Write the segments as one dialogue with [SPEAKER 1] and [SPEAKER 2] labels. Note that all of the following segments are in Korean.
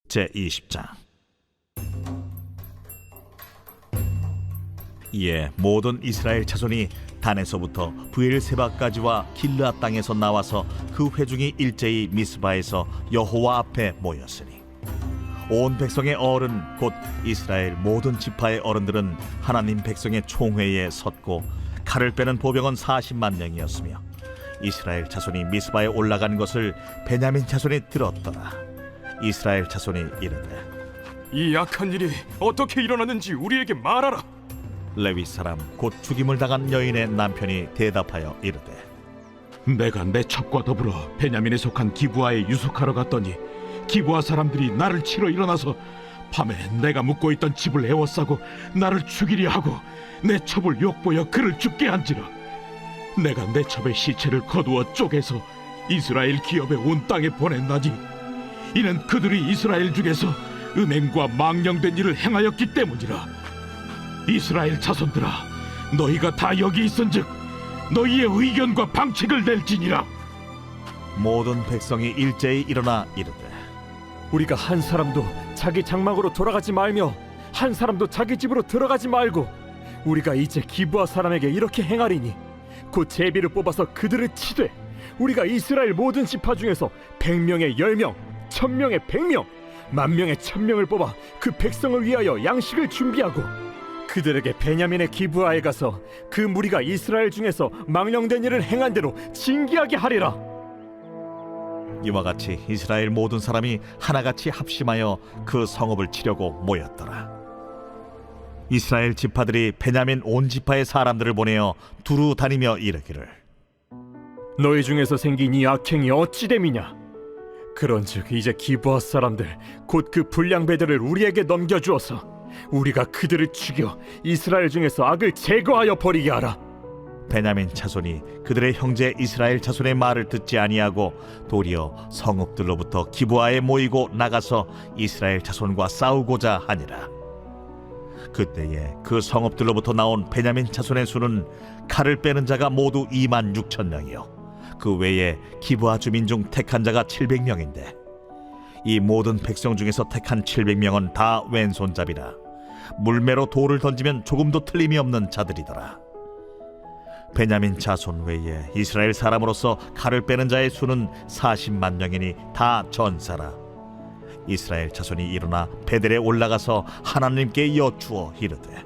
[SPEAKER 1] 제20장. 이에 모든 이스라엘 자손이 단에서부터 브엘세바까지와 길르앗 땅에서 나와서 그 회중이 일제히 미스바에서 여호와 앞에 모였으니 온 백성의 어른 곧 이스라엘 모든 지파의 어른들은 하나님 백성의 총회에 섰고 칼을 빼는 보병은 40만 명이었으며 이스라엘 자손이 미스바에 올라간 것을 베냐민 자손이 들었더라. 이스라엘 자손이 이르되
[SPEAKER 2] 이 악한 일이 어떻게 일어났는지 우리에게 말하라.
[SPEAKER 1] 레위 사람 곧 죽임을 당한 여인의 남편이 대답하여 이르되
[SPEAKER 3] 내가 내 첩과 더불어 베냐민에 속한 기브아에 유숙하러 갔더니 기브아 사람들이 나를 치러 일어나서 밤에 내가 묵고 있던 집을 에워싸고 나를 죽이려 하고 내 첩을 욕보여 그를 죽게 한지라. 내가 내 첩의 시체를 거두어 쪼개서 이스라엘 기업의 온 땅에 보냈나니 이는 그들이 이스라엘 중에서 음행과 망령된 일을 행하였기 때문이라. 이스라엘 자손들아, 너희가 다 여기 있은즉 너희의 의견과 방책을 낼지니라.
[SPEAKER 1] 모든 백성이 일제히 일어나 이르되
[SPEAKER 4] 우리가 한 사람도 자기 장막으로 돌아가지 말며 한 사람도 자기 집으로 들어가지 말고 우리가 이제 기브아 사람에게 이렇게 행하리니 곧 제비를 뽑아서 그들을 치되 우리가 이스라엘 모든 지파 중에서 100명에 10명, 1000명에 100명, 10,000명에 1000명을 뽑아 그 백성을 위하여 양식을 준비하고 그들에게 베냐민의 기브아에 가서 그 무리가 이스라엘 중에서 망령된 일을 행한 대로 징계하게 하리라.
[SPEAKER 1] 이와 같이 이스라엘 모든 사람이 하나같이 합심하여 그 성읍을 치려고 모였더라. 이스라엘 지파들이 베냐민 온 지파의 사람들을 보내어 두루 다니며 이르기를
[SPEAKER 4] 너희 중에서 생긴 이 악행이 어찌 됨이냐? 그런즉 이제 기브아 사람들 곧 그 불량배들을 우리에게 넘겨주어서 우리가 그들을 죽여 이스라엘 중에서 악을 제거하여 버리게 하라.
[SPEAKER 1] 베냐민 자손이 그들의 형제 이스라엘 자손의 말을 듣지 아니하고 도리어 성읍들로부터 기브아에 모이고 나가서 이스라엘 자손과 싸우고자 하니라. 그때에 그 성읍들로부터 나온 베냐민 자손의 수는 칼을 빼는 자가 모두 26,000명이요 그 외에 기브아 주민 중 택한 자가 700명인데 이 모든 백성 중에서 택한 700명은 다 왼손잡이라 물매로 돌을 던지면 조금도 틀림이 없는 자들이더라. 베냐민 자손 외에 이스라엘 사람으로서 칼을 빼는 자의 수는 40만 명이니 다 전사라. 이스라엘 자손이 일어나 베델에 올라가서 하나님께 여쭈어 이르되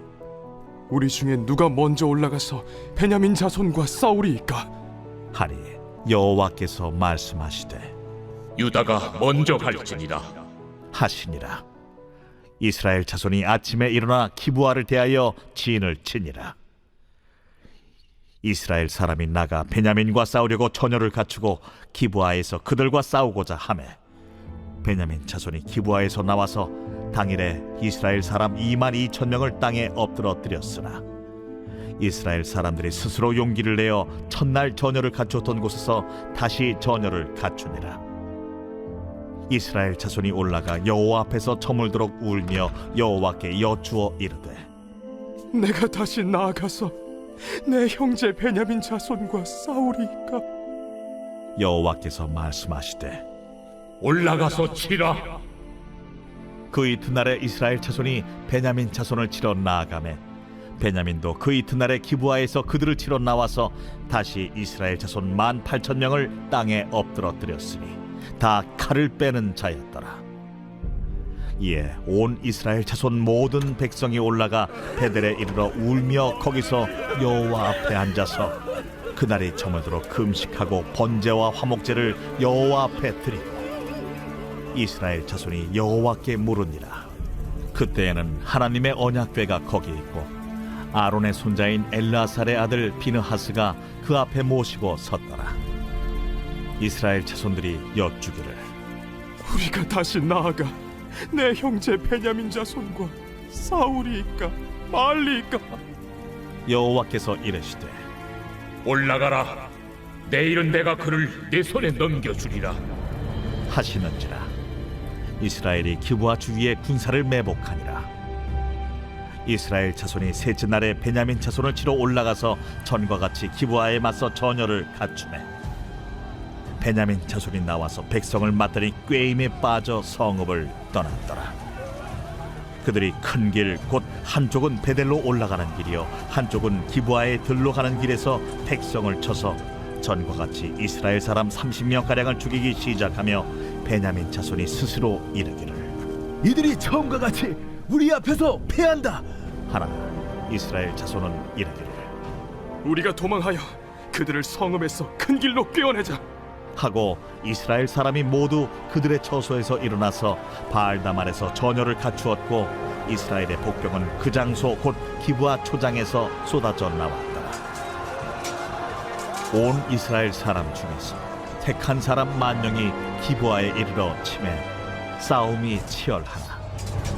[SPEAKER 2] 우리 중에 누가 먼저 올라가서 베냐민 자손과 싸우리이까?
[SPEAKER 1] 하니 여호와께서 말씀하시되
[SPEAKER 3] 유다가 먼저 갈지니라
[SPEAKER 1] 하시니라. 이스라엘 자손이 아침에 일어나 기브아를 대하여 진을 치니라. 이스라엘 사람이 나가 베냐민과 싸우려고 전열을 갖추고 기브아에서 그들과 싸우고자 하매 베냐민 자손이 기브아에서 나와서 당일에 이스라엘 사람 22,000명을 땅에 엎드러뜨렸으나 이스라엘 사람들이 스스로 용기를 내어 첫날 전열을 갖추었던 곳에서 다시 전열을 갖추니라. 이스라엘 자손이 올라가 여호와 앞에서 저물도록 울며 여호와께 여쭈어 이르되
[SPEAKER 2] 내가 다시 나아가서 내 형제 베냐민 자손과 싸우리이까?
[SPEAKER 1] 여호와께서 말씀하시되
[SPEAKER 3] 올라가서 치라.
[SPEAKER 1] 그 이튿날에 이스라엘 자손이 베냐민 자손을 치러 나아가매 베냐민도 그 이튿날에 기브아에서 그들을 치러 나와서 다시 이스라엘 자손 18,000명을 땅에 엎드러뜨렸으니 다 칼을 빼는 자였더라. 이에 온 이스라엘 자손 모든 백성이 올라가 베델에 이르러 울며 거기서 여호와 앞에 앉아서 그날이 저물도록 금식하고 번제와 화목제를 여호와 앞에 드리고 이스라엘 자손이 여호와께 물으니라. 그때에는 하나님의 언약궤가 거기 있고 아론의 손자인 엘르아살의 아들 비느하스가 그 앞에 모시고 섰더라. 이스라엘 자손들이 여쭈기를
[SPEAKER 2] 우리가 다시 나아가 내 형제 베냐민 자손과 싸우리이까 말리이까?
[SPEAKER 1] 여호와께서 이르시되
[SPEAKER 3] 올라가라. 내일은 내가 그를 내 손에 넘겨주리라
[SPEAKER 1] 하시는지라. 이스라엘이 기브아 주위에 군사를 매복하니라. 이스라엘 자손이 셋째 날에 베냐민 자손을 치러 올라가서 전과 같이 기브아에 맞서 전열을 갖추매 베냐민 자손이 나와서 백성을 맞더니 꾀임에 빠져 성읍을 떠났더라. 그들이 큰 길 곧 한쪽은 베델로 올라가는 길이요 한쪽은 기브아의 들로 가는 길에서 백성을 쳐서 전과 같이 이스라엘 사람 30명 가량을 죽이기 시작하며 베냐민 자손이 스스로 이르기를
[SPEAKER 5] 이들이 처음과 같이 우리 앞에서 패한다.
[SPEAKER 1] 하나 이스라엘 자손은 이르기를
[SPEAKER 2] 우리가 도망하여 그들을 성읍에서 큰 길로 꿰어내자.
[SPEAKER 1] 하고 이스라엘 사람이 모두 그들의 처소에서 일어나서 바알다말에서 전열을 갖추었고 이스라엘의 복병은 그 장소 곧 기브아 초장에서 쏟아져 나왔더라. 온 이스라엘 사람 중에서 택한 사람 10,000명이 기브아에 이르러 치매 싸움이 치열하나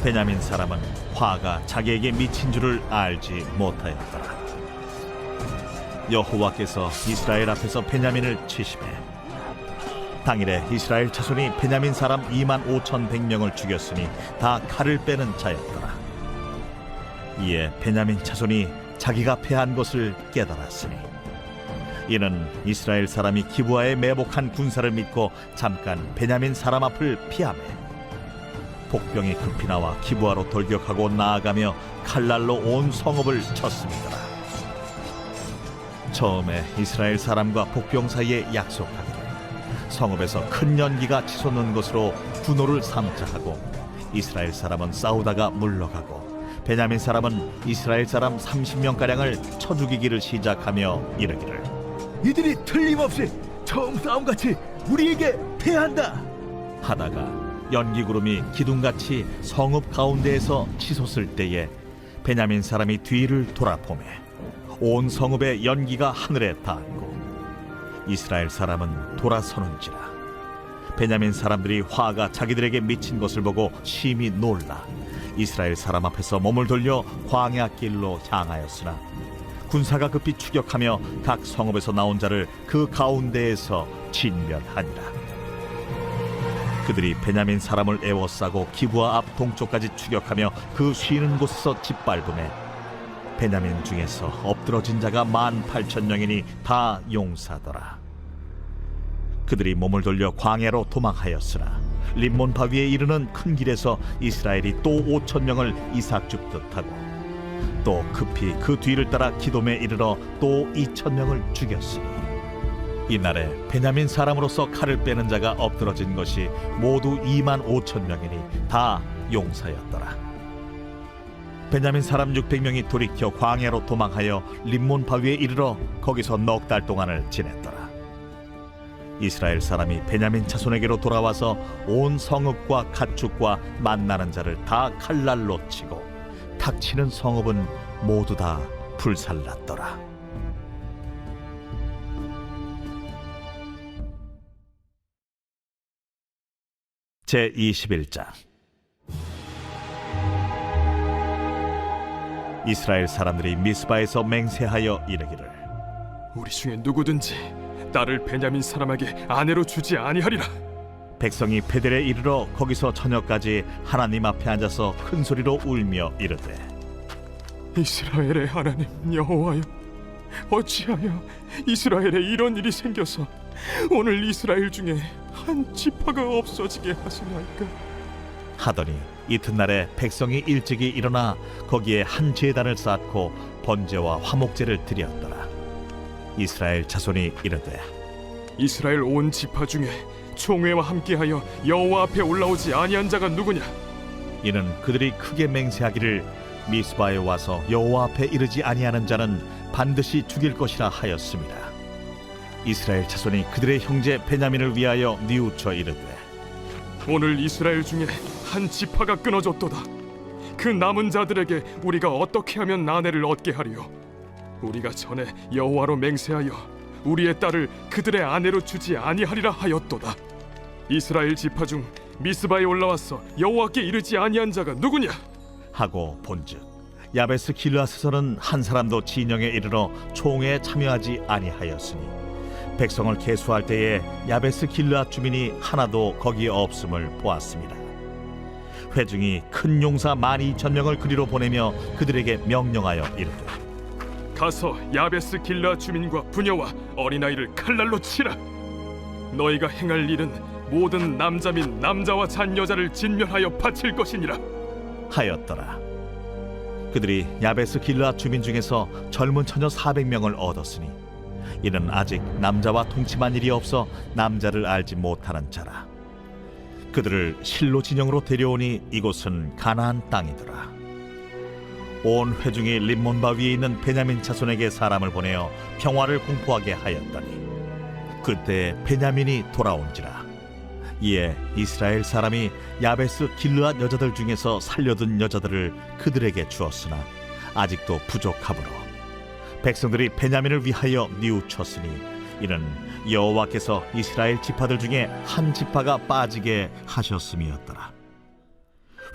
[SPEAKER 1] 베냐민 사람은 화가 자기에게 미친 줄을 알지 못하였더라. 여호와께서 이스라엘 앞에서 베냐민을 치시매 당일에 이스라엘 자손이 베냐민 사람 25,100명을 죽였으니 다 칼을 빼는 자였더라. 이에 베냐민 자손이 자기가 패한 것을 깨달았으니 이는 이스라엘 사람이 기브아에 매복한 군사를 믿고 잠깐 베냐민 사람 앞을 피하매 복병이 급히 나와 기브아로 돌격하고 나아가며 칼날로 온 성읍을 쳤습니다. 처음에 이스라엘 사람과 복병 사이에 약속하기를 성읍에서 큰 연기가 치솟는 것으로 분노를 삼자 하고 이스라엘 사람은 싸우다가 물러가고 베냐민 사람은 이스라엘 사람 30명가량을 쳐 죽이기를 시작하며 이르기를
[SPEAKER 5] 이들이 틀림없이 처음 싸움같이 우리에게 패한다.
[SPEAKER 1] 하다가 연기구름이 기둥같이 성읍 가운데에서 치솟을 때에 베냐민 사람이 뒤를 돌아보매 온 성읍의 연기가 하늘에 닿았고 이스라엘 사람은 돌아서는지라. 베냐민 사람들이 화가 자기들에게 미친 것을 보고 심히 놀라 이스라엘 사람 앞에서 몸을 돌려 광야 길로 향하였으나 군사가 급히 추격하며 각 성읍에서 나온 자를 그 가운데에서 진멸하니라. 그들이 베냐민 사람을 에워싸고 기브아 앞 동쪽까지 추격하며 그 쉬는 곳에서 짓밟음에 베냐민 중에서 엎드러진 자가 18,000명이니 다 용사더라. 그들이 몸을 돌려 광야로 도망하였으나 림몬 바위에 이르는 큰 길에서 이스라엘이 또 5,000명을 이삭 줍듯 하고 또 급히 그 뒤를 따라 기돔에 이르러 또 2,000명을 죽였으니 이날에 베냐민 사람으로서 칼을 빼는 자가 엎드러진 것이 모두 25,000명이니 다 용사였더라. 베냐민 사람 600명이 돌이켜 광야로 도망하여 림몬 바위에 이르러 거기서 넉 달 동안을 지냈더라. 이스라엘 사람이 베냐민 자손에게로 돌아와서 온 성읍과 가축과 만나는 자를 다 칼날로 치고 탁치는 성읍은 모두 다 불살랐더라. 제21장 이스라엘 사람들이 미스바에서 맹세하여 이르기를
[SPEAKER 2] 우리 중에 누구든지 딸을 베냐민 사람에게 아내로 주지 아니하리라.
[SPEAKER 1] 백성이 베델에 이르러 거기서 저녁까지 하나님 앞에 앉아서 큰 소리로 울며 이르되
[SPEAKER 2] 이스라엘의 하나님 여호와여, 어찌하여 이스라엘에 이런 일이 생겨서 오늘 이스라엘 중에 한 지파가 없어지게 하시나이까.
[SPEAKER 1] 하더니 이튿날에 백성이 일찍이 일어나 거기에 한 제단을 쌓고 번제와 화목제를 드렸더라. 이스라엘 자손이 이르되
[SPEAKER 2] 이스라엘 온 지파 중에 총회와 함께하여 여호와 앞에 올라오지 아니한 자가 누구냐?
[SPEAKER 1] 이는 그들이 크게 맹세하기를 미스바에 와서 여호와 앞에 이르지 아니하는 자는 반드시 죽일 것이라 하였습니다. 이스라엘 자손이 그들의 형제 베냐민을 위하여 뉘우쳐 이르되
[SPEAKER 2] 오늘 이스라엘 중에 한 지파가 끊어졌도다. 그 남은 자들에게 우리가 어떻게 하면 아내를 얻게 하리요? 우리가 전에 여호와로 맹세하여 우리의 딸을 그들의 아내로 주지 아니하리라 하였도다. 이스라엘 지파 중 미스바에 올라와서 여호와께 이르지 아니한 자가 누구냐?
[SPEAKER 1] 하고 본즉 야베스 길르앗에서는 한 사람도 진영에 이르러 총회에 참여하지 아니하였으니 백성을 계수할 때에 야베스 길르앗 주민이 하나도 거기에 없음을 보았습니다. 회중이 큰 용사 12,000명을 그리로 보내며 그들에게 명령하여 이르되
[SPEAKER 2] 가서 야베스 길르앗 주민과 부녀와 어린아이를 칼날로 치라. 너희가 행할 일은 모든 남자 및 남자와 잔 여자를 진멸하여 바칠 것이니라.
[SPEAKER 1] 하였더라. 그들이 야베스 길르앗 주민 중에서 젊은 처녀 400명을 얻었으니 이는 아직 남자와 동침한 일이 없어 남자를 알지 못하는 자라. 그들을 실로 진영으로 데려오니 이곳은 가나안 땅이더라. 온 회중이 림몬바 위에 있는 베냐민 자손에게 사람을 보내어 평화를 공포하게 하였더니 그때 베냐민이 돌아온지라. 이에 이스라엘 사람이 야베스 길르앗 여자들 중에서 살려둔 여자들을 그들에게 주었으나 아직도 부족하므로 백성들이 베냐민을 위하여 뉘우쳤으니 이는 여호와께서 이스라엘 지파들 중에 한 지파가 빠지게 하셨음이었더라.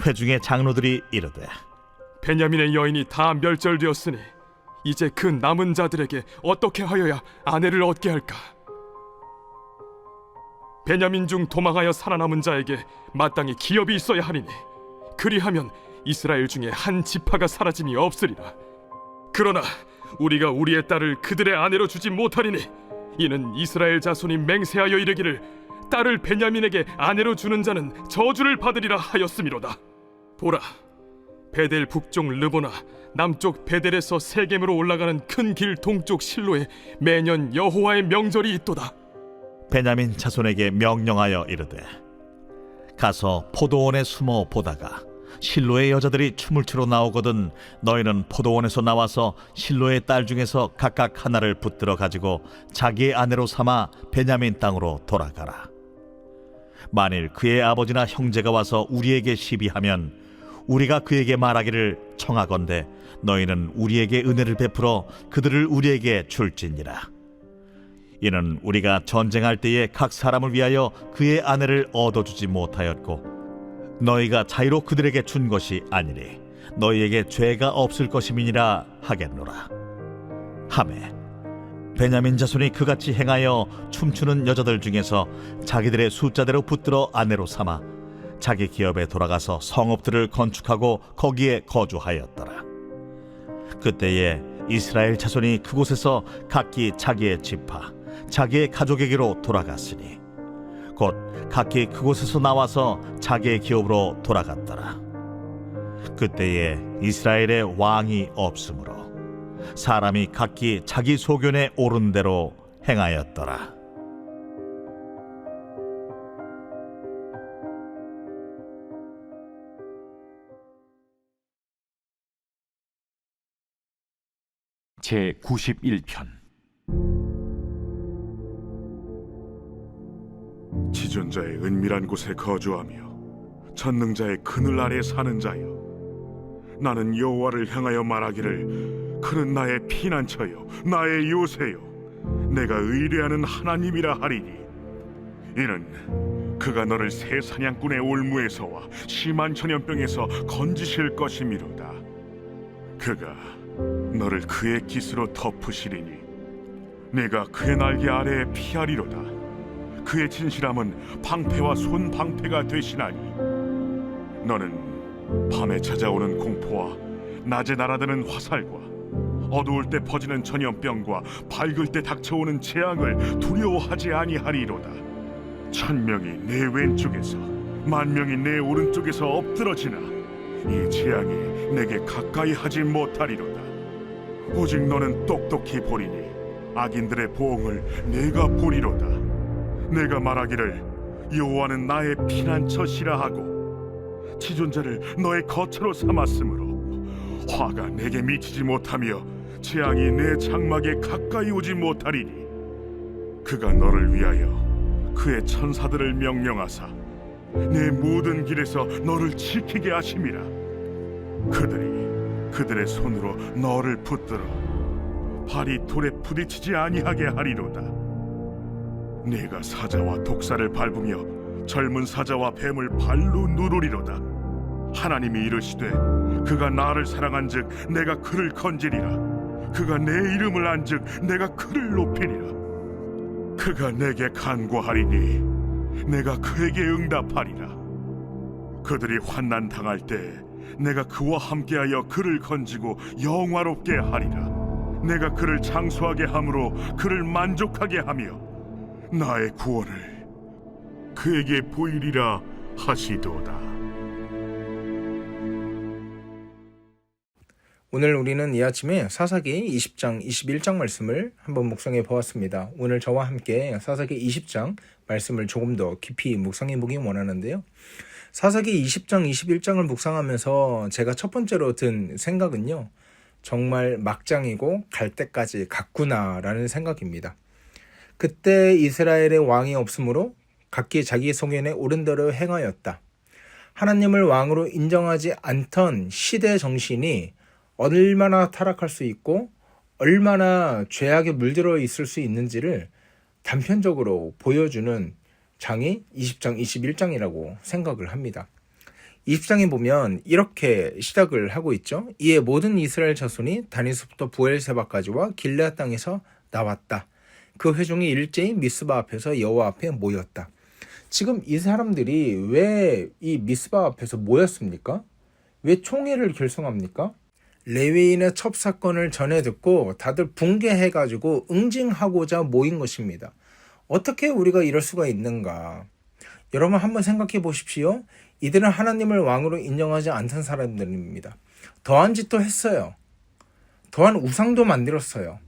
[SPEAKER 1] 회중의 장로들이 이르되
[SPEAKER 2] 베냐민의 여인이 다 멸절되었으니 이제 그 남은 자들에게 어떻게 하여야 아내를 얻게 할까? 베냐민 중 도망하여 살아남은 자에게 마땅히 기업이 있어야 하리니 그리하면 이스라엘 중에 한 지파가 사라짐이 없으리라. 그러나 우리가 우리의 딸을 그들의 아내로 주지 못하리니 이는 이스라엘 자손이 맹세하여 이르기를 딸을 베냐민에게 아내로 주는 자는 저주를 받으리라 하였음이로다. 보라, 베델 북쪽 르보나 남쪽 베델에서 세겜으로 올라가는 큰 길 동쪽 실로에 매년 여호와의 명절이 있도다.
[SPEAKER 1] 베냐민 자손에게 명령하여 이르되 가서 포도원에 숨어 보다가 실로의 여자들이 춤을 추러 나오거든 너희는 포도원에서 나와서 실로의 딸 중에서 각각 하나를 붙들어 가지고 자기의 아내로 삼아 베냐민 땅으로 돌아가라. 만일 그의 아버지나 형제가 와서 우리에게 시비하면 우리가 그에게 말하기를 청하건대 너희는 우리에게 은혜를 베풀어 그들을 우리에게 줄지니라. 이는 우리가 전쟁할 때에 각 사람을 위하여 그의 아내를 얻어주지 못하였고 너희가 자유로 그들에게 준 것이 아니니 너희에게 죄가 없을 것임이니라 하겠노라. 하매 베냐민 자손이 그같이 행하여 춤추는 여자들 중에서 자기들의 숫자대로 붙들어 아내로 삼아 자기 기업에 돌아가서 성읍들을 건축하고 거기에 거주하였더라. 그때에 이스라엘 자손이 그곳에서 각기 자기의 지파 자기의 가족에게로 돌아갔으니 곧 각기 그곳에서 나와서 자기의 기업으로 돌아갔더라. 그때에 이스라엘의 왕이 없으므로 사람이 각기 자기 소견에 오른 대로 행하였더라.
[SPEAKER 3] 제 91편.
[SPEAKER 6] 지존자의 은밀한 곳에 거주하며 전능자의 그늘 아래 사는 자여, 나는 여호와를 향하여 말하기를 그는 나의 피난처요 나의 요새요 내가 의뢰하는 하나님이라 하리니 이는 그가 너를 새 사냥꾼의 올무에서와 심한 전염병에서 건지실 것이미로다. 그가 너를 그의 깃으로 덮으시리니 네가 그의 날개 아래에 피하리로다. 그의 진실함은 방패와 손방패가 되시나니 너는 밤에 찾아오는 공포와 낮에 날아드는 화살과 어두울 때 퍼지는 전염병과 밝을 때 닥쳐오는 재앙을 두려워하지 아니하리로다. 1000명이 내 왼쪽에서 10,000명이 내 오른쪽에서 엎드러지나 이 재앙이 내게 가까이 하지 못하리로다. 오직 너는 똑똑히 보리니 악인들의 보응을 내가 보리로다. 내가 말하기를 여호와는 나의 피난처시라 하고 지존자를 너의 거처로 삼았으므로 화가 내게 미치지 못하며 재앙이 내 장막에 가까이 오지 못하리니 그가 너를 위하여 그의 천사들을 명령하사 내 모든 길에서 너를 지키게 하심이라. 그들이 그들의 손으로 너를 붙들어 발이 돌에 부딪히지 아니하게 하리로다. 네가 사자와 독사를 밟으며 젊은 사자와 뱀을 발로 누르리로다. 하나님이 이르시되 그가 나를 사랑한즉 내가 그를 건지리라. 그가 내 이름을 안즉 내가 그를 높이리라. 그가 내게 간구하리니 내가 그에게 응답하리라. 그들이 환난 당할 때 내가 그와 함께하여 그를 건지고 영화롭게 하리라. 내가 그를 장수하게 함으로 그를 만족하게 하며 나의 구원을 그에게 보이리라 하시도다.
[SPEAKER 7] 오늘 우리는 이 아침에 사사기 20장, 21장 말씀을 한번 묵상해 보았습니다. 오늘 저와 함께 사사기 20장 말씀을 조금 더 깊이 묵상해 보기 원하는데요. 사사기 20장, 21장을 묵상하면서 제가 첫 번째로 든 생각은요. 정말 막장이고 갈 때까지 갔구나라는 생각입니다. 그때 이스라엘의 왕이 없으므로 각기 자기 소견에 옳은 대로 행하였다. 하나님을 왕으로 인정하지 않던 시대 정신이 얼마나 타락할 수 있고 얼마나 죄악에 물들어 있을 수 있는지를 단편적으로 보여주는 장이 20장, 21장이라고 생각을 합니다. 20장에 보면 이렇게 시작을 하고 있죠. 이에 모든 이스라엘 자손이 다니스부터 부엘세바까지와 길르앗 땅에서 나왔다. 그 회중이 일제히 미스바 앞에서 여호와 앞에 모였다. 지금 이 사람들이 왜 이 미스바 앞에서 모였습니까? 왜 총회를 결성합니까? 레위인의 첩사건을 전해 듣고 다들 붕괴해가지고 응징하고자 모인 것입니다. 어떻게 우리가 이럴 수가 있는가? 여러분 한번 생각해 보십시오. 이들은 하나님을 왕으로 인정하지 않던 사람들입니다. 더한 짓도 했어요. 더한 우상도 만들었어요.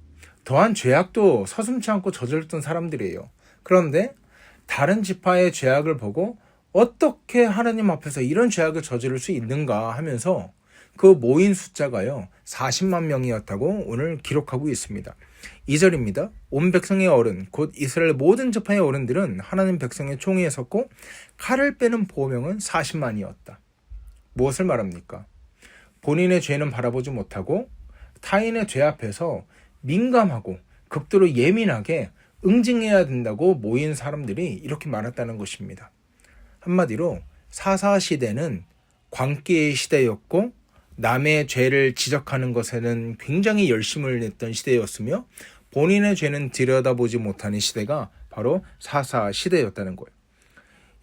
[SPEAKER 7] 더한 죄악도 서슴지 않고 저질렀던 사람들이에요. 그런데 다른 지파의 죄악을 보고 어떻게 하나님 앞에서 이런 죄악을 저지를 수 있는가 하면서 그 모인 숫자가요 40만 명이었다고 오늘 기록하고 있습니다. 2절입니다. 온 백성의 어른 곧 이스라엘 모든 지파의 어른들은 하나님 백성의 총회에 섰고 칼을 빼는 보명은 40만이었다. 무엇을 말합니까? 본인의 죄는 바라보지 못하고 타인의 죄 앞에서 민감하고 극도로 예민하게 응징해야 된다고 모인 사람들이 이렇게 많았다는 것입니다. 한마디로 사사시대는 광기의 시대였고 남의 죄를 지적하는 것에는 굉장히 열심을 냈던 시대였으며 본인의 죄는 들여다보지 못하는 시대가 바로 사사 시대였다는 거예요.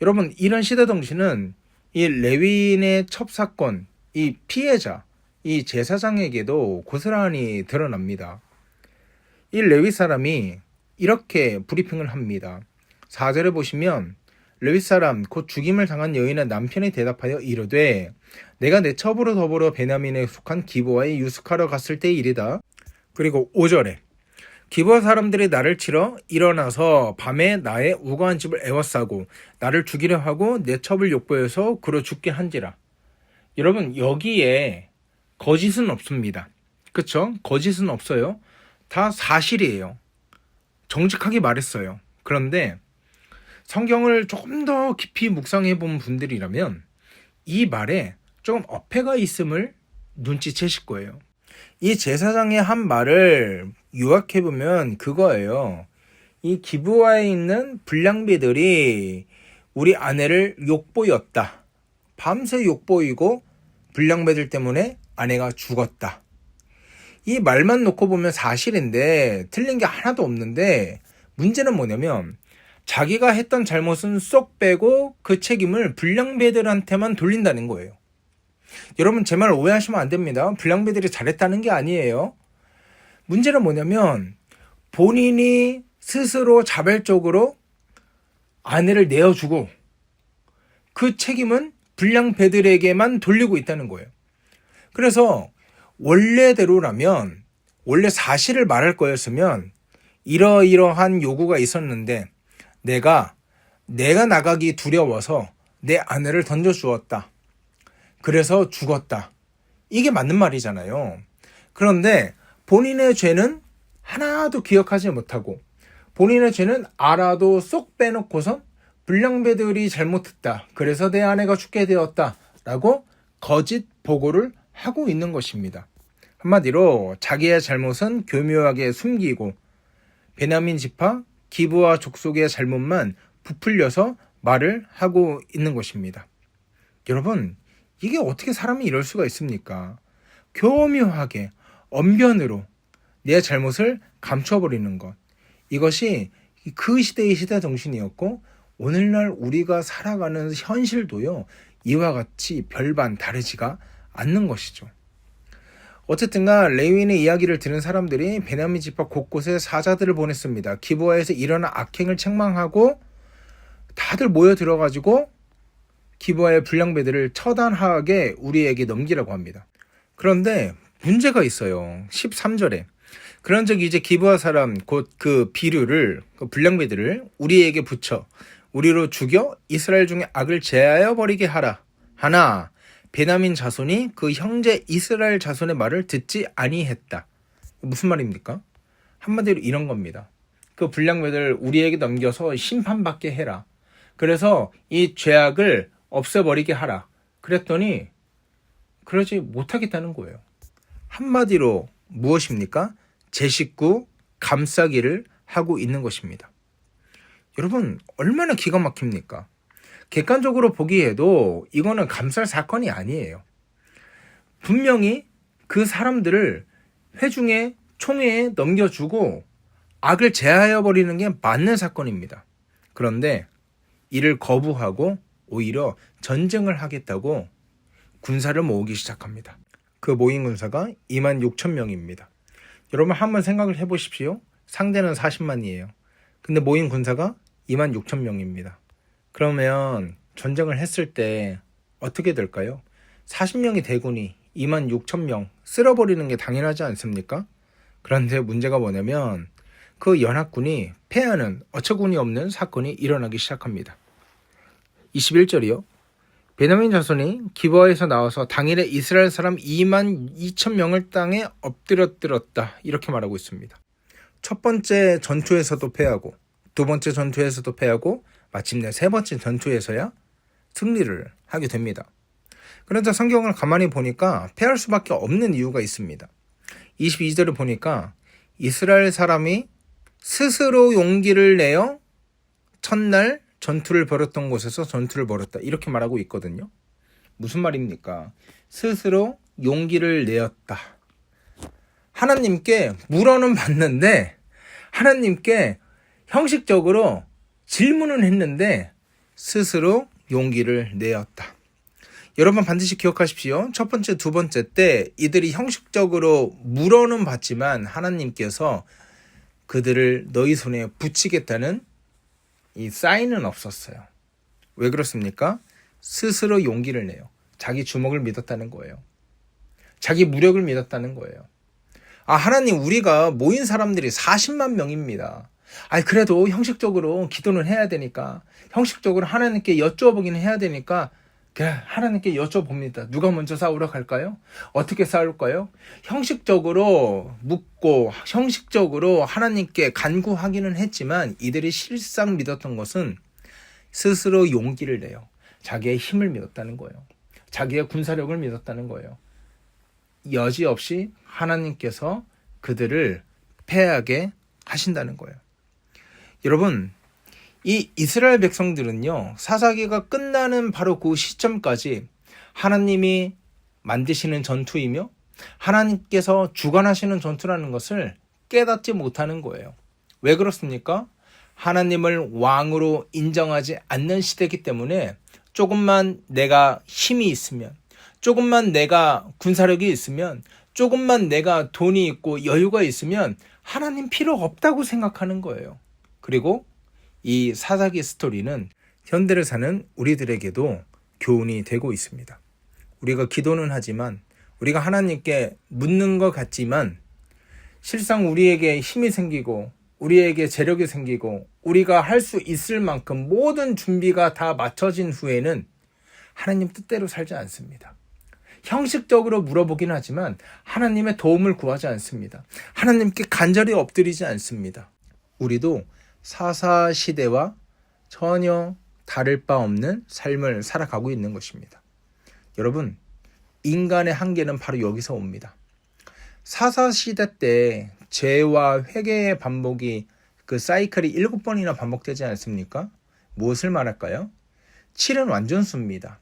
[SPEAKER 7] 여러분 이런 시대 정신은 이 레위인의 첩사건, 이 피해자, 이 제사장에게도 고스란히 드러납니다. 이 레위 사람이 이렇게 브리핑을 합니다. 4절에 보시면 레위 사람 곧 죽임을 당한 여인의 남편이 대답하여 이르되 내가 내 첩으로 더불어 베냐민에 속한 기브아에 유숙하러 갔을 때의 일이다. 그리고 5절에 기브아 사람들이 나를 치러 일어나서 밤에 나의 우거한 집을 에워싸고 나를 죽이려 하고 내 첩을 욕보여서 그로 죽게 한지라. 여러분 여기에 거짓은 없습니다. 그쵸? 거짓은 없어요. 다 사실이에요. 정직하게 말했어요. 그런데 성경을 조금 더 깊이 묵상해 본 분들이라면 이 말에 조금 어폐가 있음을 눈치채실 거예요. 이 제사장의 한 말을 요약해 보면 그거예요. 이 기브아에 있는 불량배들이 우리 아내를 욕보였다. 밤새 욕보이고 불량배들 때문에 아내가 죽었다. 이 말만 놓고 보면 사실인데 틀린 게 하나도 없는데 문제는 뭐냐면 자기가 했던 잘못은 쏙 빼고 그 책임을 불량배들한테만 돌린다는 거예요. 여러분 제 말 오해하시면 안 됩니다. 불량배들이 잘했다는 게 아니에요. 문제는 뭐냐면 본인이 스스로 자발적으로 아내를 내어주고 그 책임은 불량배들에게만 돌리고 있다는 거예요. 그래서 원래대로라면 원래 사실을 말할 거였으면 이러이러한 요구가 있었는데 내가 나가기 두려워서 내 아내를 던져주었다. 그래서 죽었다. 이게 맞는 말이잖아요. 그런데 본인의 죄는 하나도 기억하지 못하고 본인의 죄는 알아도 쏙 빼놓고선 불량배들이 잘못했다. 그래서 내 아내가 죽게 되었다. 라고 거짓 보고를 하고 있는 것입니다. 한마디로 자기의 잘못은 교묘하게 숨기고 베냐민 지파 기브아 족속의 잘못만 부풀려서 말을 하고 있는 것입니다. 여러분 이게 어떻게 사람이 이럴 수가 있습니까? 교묘하게 언변으로 내 잘못을 감춰버리는 것. 이것이 그 시대의 시대 정신이었고 오늘날 우리가 살아가는 현실도요. 이와 같이 별반 다르지가 않는 것이죠. 어쨌든가 레위인의 이야기를 들은 사람들이 베냐민 지파 곳곳에 사자들을 보냈습니다. 기브아에서 일어난 악행을 책망하고 다들 모여 들어가지고 기브아의 불량배들을 처단하게 우리에게 넘기라고 합니다. 그런데 문제가 있어요. 13절에 그런즉 이제 기브아 사람 곧 그 비류를 그 불량배들을 우리에게 붙여 우리로 죽여 이스라엘 중에 악을 제하여 버리게 하라. 하나 베냐민 자손이 그 형제 이스라엘 자손의 말을 듣지 아니했다. 무슨 말입니까? 한마디로 이런 겁니다. 그 불량배들 우리에게 넘겨서 심판받게 해라. 그래서 이 죄악을 없애버리게 하라. 그랬더니 그러지 못하겠다는 거예요. 한마디로 무엇입니까? 제 식구 감싸기를 하고 있는 것입니다. 여러분 얼마나 기가 막힙니까? 객관적으로 보기에도 이거는 감쌀 사건이 아니에요. 분명히 그 사람들을 회중의 총회에 넘겨주고 악을 제하여 버리는 게 맞는 사건입니다. 그런데 이를 거부하고 오히려 전쟁을 하겠다고 군사를 모으기 시작합니다. 그 모인 군사가 26,000명입니다. 여러분 한번 생각을 해보십시오. 상대는 40만이에요. 근데 모인 군사가 26,000명입니다. 그러면 전쟁을 했을 때 어떻게 될까요? 40명이 대군이 26,000명 쓸어버리는 게 당연하지 않습니까? 그런데 문제가 뭐냐면 그 연합군이 패하는 어처구니 없는 사건이 일어나기 시작합니다. 21절이요. 베냐민 자손이 기브아에서 나와서 당일에 이스라엘 사람 22,000명을 땅에 엎드렸다 이렇게 말하고 있습니다. 첫 번째 전투에서도 패하고 두 번째 전투에서도 패하고 마침내 세 번째 전투에서야 승리를 하게 됩니다. 그런데 성경을 가만히 보니까 패할 수밖에 없는 이유가 있습니다. 22절을 보니까 이스라엘 사람이 스스로 용기를 내어 첫날 전투를 벌였던 곳에서 전투를 벌였다 이렇게 말하고 있거든요. 무슨 말입니까? 스스로 용기를 내었다. 하나님께 물어는 봤는데 하나님께 형식적으로 질문은 했는데 스스로 용기를 내었다. 여러분 반드시 기억하십시오. 첫 번째, 두 번째 때 이들이 형식적으로 물어는 봤지만 하나님께서 그들을 너희 손에 붙이겠다는 이 사인은 없었어요. 왜 그렇습니까? 스스로 용기를 내요. 자기 주먹을 믿었다는 거예요. 자기 무력을 믿었다는 거예요. 하나님 우리가 모인 사람들이 40만 명입니다. 그래도 형식적으로 기도는 해야 되니까 형식적으로 하나님께 여쭤보긴 해야 되니까 하나님께 여쭤봅니다. 누가 먼저 싸우러 갈까요? 어떻게 싸울까요? 형식적으로 묻고 형식적으로 하나님께 간구하기는 했지만 이들이 실상 믿었던 것은 스스로 용기를 내요. 자기의 힘을 믿었다는 거예요. 자기의 군사력을 믿었다는 거예요. 여지없이 하나님께서 그들을 패하게 하신다는 거예요. 여러분 이 이스라엘 백성들은요 사사기가 끝나는 바로 그 시점까지 하나님이 만드시는 전투이며 하나님께서 주관하시는 전투라는 것을 깨닫지 못하는 거예요. 왜 그렇습니까? 하나님을 왕으로 인정하지 않는 시대이기 때문에 조금만 내가 힘이 있으면 조금만 내가 군사력이 있으면 조금만 내가 돈이 있고 여유가 있으면 하나님 필요 없다고 생각하는 거예요. 그리고 이 사사기 스토리는 현대를 사는 우리들에게도 교훈이 되고 있습니다. 우리가 기도는 하지만 우리가 하나님께 묻는 것 같지만 실상 우리에게 힘이 생기고 우리에게 재력이 생기고 우리가 할 수 있을 만큼 모든 준비가 다 맞춰진 후에는 하나님 뜻대로 살지 않습니다. 형식적으로 물어보긴 하지만 하나님의 도움을 구하지 않습니다. 하나님께 간절히 엎드리지 않습니다. 우리도 사사 시대와 전혀 다를 바 없는 삶을 살아가고 있는 것입니다. 여러분, 인간의 한계는 바로 여기서 옵니다. 사사 시대 때 죄와 회개의 반복이 그 사이클이 7번이나 반복되지 않습니까? 무엇을 말할까요? 7은 완전수입니다.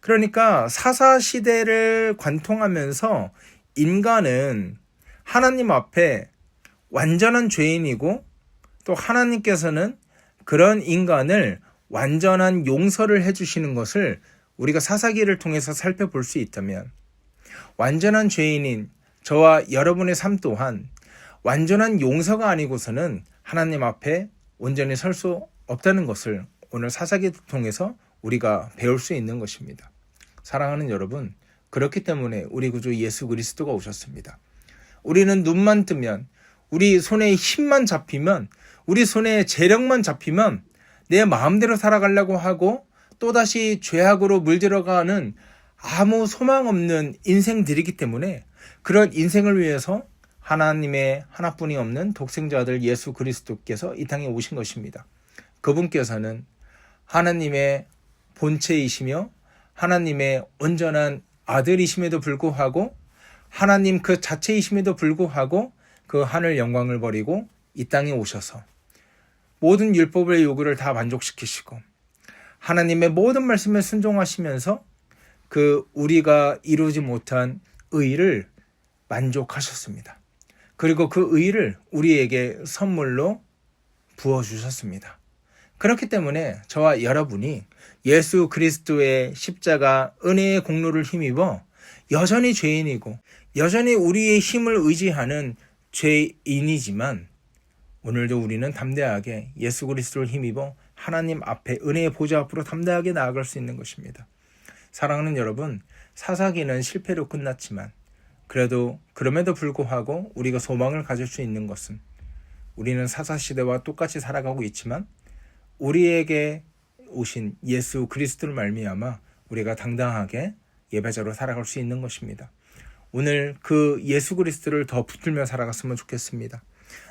[SPEAKER 7] 그러니까 사사 시대를 관통하면서 인간은 하나님 앞에 완전한 죄인이고 또 하나님께서는 그런 인간을 완전한 용서를 해주시는 것을 우리가 사사기를 통해서 살펴볼 수 있다면 완전한 죄인인 저와 여러분의 삶 또한 완전한 용서가 아니고서는 하나님 앞에 온전히 설 수 없다는 것을 오늘 사사기를 통해서 우리가 배울 수 있는 것입니다. 사랑하는 여러분, 그렇기 때문에 우리 구주 예수 그리스도가 오셨습니다. 우리는 눈만 뜨면, 우리 손에 힘만 잡히면, 우리 손에 재력만 잡히면 내 마음대로 살아가려고 하고 또다시 죄악으로 물들어가는 아무 소망 없는 인생들이기 때문에 그런 인생을 위해서 하나님의 하나뿐이 없는 독생자 아들 예수 그리스도께서 이 땅에 오신 것입니다. 그분께서는 하나님의 본체이시며 하나님의 온전한 아들이심에도 불구하고 하나님 그 자체이심에도 불구하고 그 하늘 영광을 버리고 이 땅에 오셔서 모든 율법의 요구를 다 만족시키시고 하나님의 모든 말씀에 순종하시면서 그 우리가 이루지 못한 의를 만족하셨습니다. 그리고 그 의를 우리에게 선물로 부어주셨습니다. 그렇기 때문에 저와 여러분이 예수 그리스도의 십자가 은혜의 공로를 힘입어 여전히 죄인이고 여전히 우리의 힘을 의지하는 죄인이지만 오늘도 우리는 담대하게 예수 그리스도를 힘입어 하나님 앞에 은혜의 보좌 앞으로 담대하게 나아갈 수 있는 것입니다. 사랑하는 여러분, 사사기는 실패로 끝났지만 그럼에도 불구하고 우리가 소망을 가질 수 있는 것은 우리는 사사시대와 똑같이 살아가고 있지만 우리에게 오신 예수 그리스도를 말미암아 우리가 당당하게 예배자로 살아갈 수 있는 것입니다. 오늘 그 예수 그리스도를 더 붙들며 살아갔으면 좋겠습니다.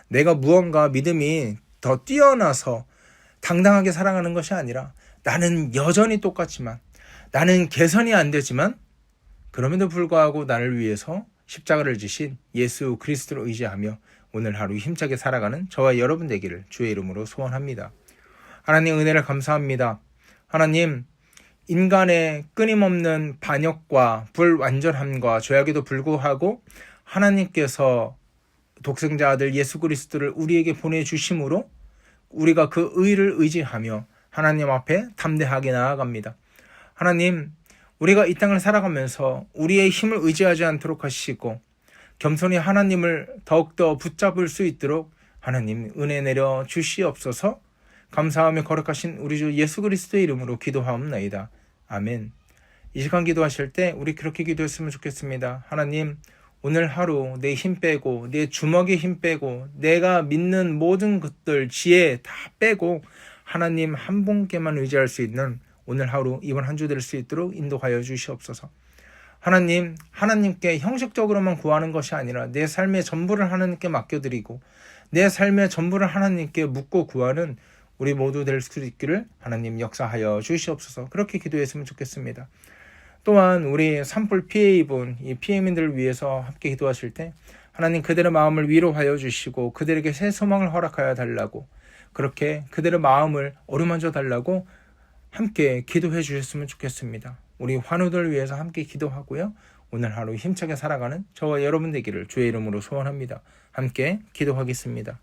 [SPEAKER 7] 내가 무언가 믿음이 더 뛰어나서 당당하게 살아가는 것이 아니라 나는 여전히 똑같지만 나는 개선이 안 되지만 그럼에도 불구하고 나를 위해서 십자가를 지신 예수 그리스도를 의지하며 오늘 하루 힘차게 살아가는 저와 여러분 되기를 주의 이름으로 소원합니다. 하나님 은혜를 감사합니다. 하나님, 인간의 끊임없는 반역과 불완전함과 죄악에도 불구하고 하나님께서 독생자 아들 예수 그리스도를 우리에게 보내주심으로 우리가 그 의를 의지하며 하나님 앞에 담대하게 나아갑니다. 하나님, 우리가 이 땅을 살아가면서 우리의 힘을 의지하지 않도록 하시고 겸손히 하나님을 더욱더 붙잡을 수 있도록 하나님 은혜 내려 주시옵소서. 감사하며 거룩하신 우리 주 예수 그리스도의 이름으로 기도하옵나이다. 아멘. 이 시간 기도하실 때 우리 그렇게 기도했으면 좋겠습니다. 하나님, 오늘 하루 내 힘 빼고 내 주먹에 힘 빼고 내가 믿는 모든 것들 지혜 다 빼고 하나님 한 분께만 의지할 수 있는 오늘 하루 이번 한 주 될 수 있도록 인도하여 주시옵소서. 하나님, 하나님께 형식적으로만 구하는 것이 아니라 내 삶의 전부를 하나님께 맡겨드리고 내 삶의 전부를 하나님께 묻고 구하는 우리 모두 될 수 있기를 하나님 역사하여 주시옵소서. 그렇게 기도했으면 좋겠습니다. 또한 우리 산불 피해 입은 이 피해민들을 위해서 함께 기도하실 때 하나님 그들의 마음을 위로하여 주시고 그들에게 새 소망을 허락하여 달라고 그렇게 그들의 마음을 어루만져 달라고 함께 기도해 주셨으면 좋겠습니다. 우리 환우들 위해서 함께 기도하고요. 오늘 하루 힘차게 살아가는 저와 여러분 되기를 주의 이름으로 소원합니다. 함께 기도하겠습니다.